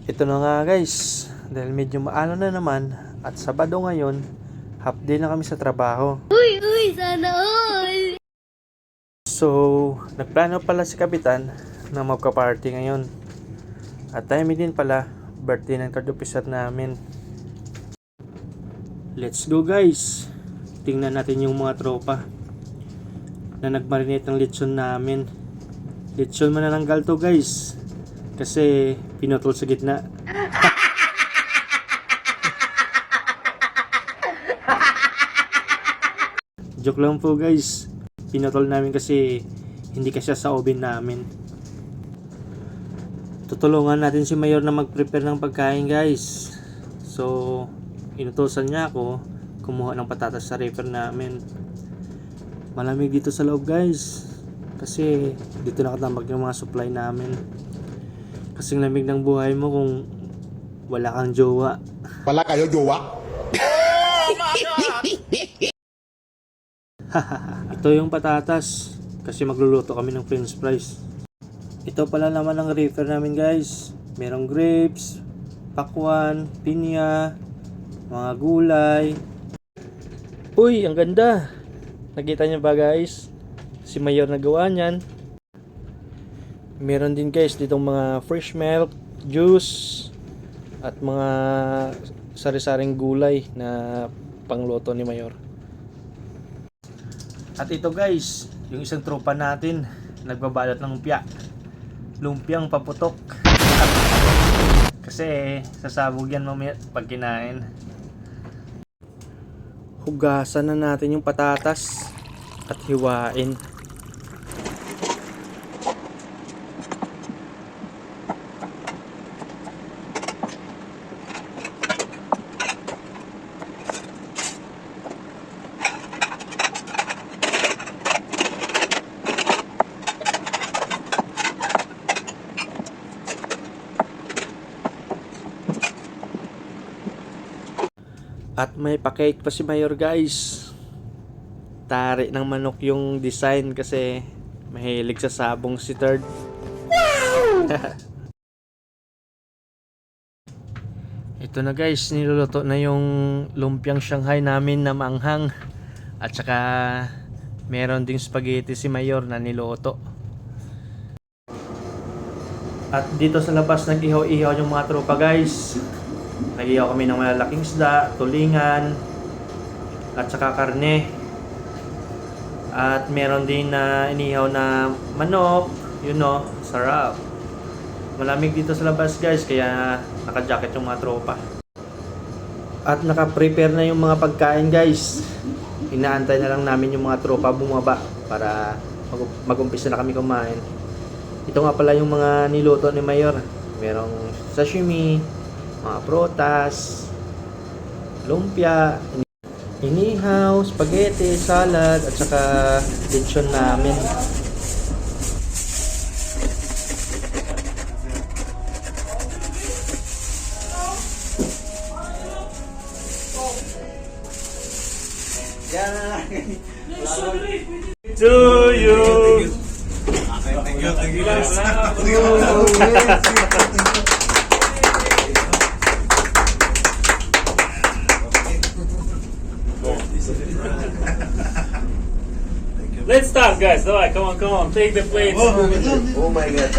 Ito na nga guys, dahil medyo maano na naman at Sabado ngayon, half day na kami sa trabaho. Uy, sana all! So, nagplano pala si Kapitan na magka-party ngayon. At time din pala, birthday ng card officer namin. Let's go guys! Tingnan natin yung mga tropa na nagmarinate ng lechon namin. Lechon manananggal to guys, kasi pinutol sa gitna. Joke lang po guys, pinutol namin kasi hindi kasya sa oven namin. Tutulungan natin si Mayor na mag-prepare ng pagkain guys. So, inutusan niya ako kumuha ng patatas sa reefer namin. Malamig dito sa loob guys, kasi dito nakatambak yung mga supply namin. Kasing lamig ng buhay mo kung wala kang jowa. Wala kayo jowa? Ito yung patatas, kasi magluluto kami ng french fries. Ito pala naman ang reefer namin guys. Merong grapes, pakwan, pinya, mga gulay. Uy, ang ganda! Nakita niyo ba guys? Si Mayor nagawa niyan. Meron din guys ditong mga fresh milk, juice, at mga sari-saring gulay na pangluto ni Mayor. At ito guys, yung isang tropa natin nagbabalot ng lumpia. Lumpiang paputok. Kasi sasabog yan mamaya pag kinain. Hugasan na natin yung patatas at hiwain. At may pa-cake pa si Mayor guys. Tari ng manok yung design kasi mahilig sa sabong si Third. Ito na guys, niluluto na yung lumpiang Shanghai namin na maanghang. At saka meron ding spaghetti si Mayor na niluto. At dito sa labas nag-ihaw-ihaw yung mga tropa guys. Nag-ihaw kami ng malalaking isda, tulingan, at saka karne. At meron din na inihaw na manok, yun no, sarap. Malamig dito sa labas guys, kaya naka-jacket yung mga tropa. At naka-prepare na yung mga pagkain guys. Inaantay na lang namin yung mga tropa bumaba para mag-umpisa na kami kumain. Ito nga pala yung mga niluto ni Mayor. Merong sashimi, mga protas, lumpia, inihaw, spaghetti, salad, at saka lechon namin. To you. Thank you. Let's start, guys. All right, come on. Take the plates. Oh my God.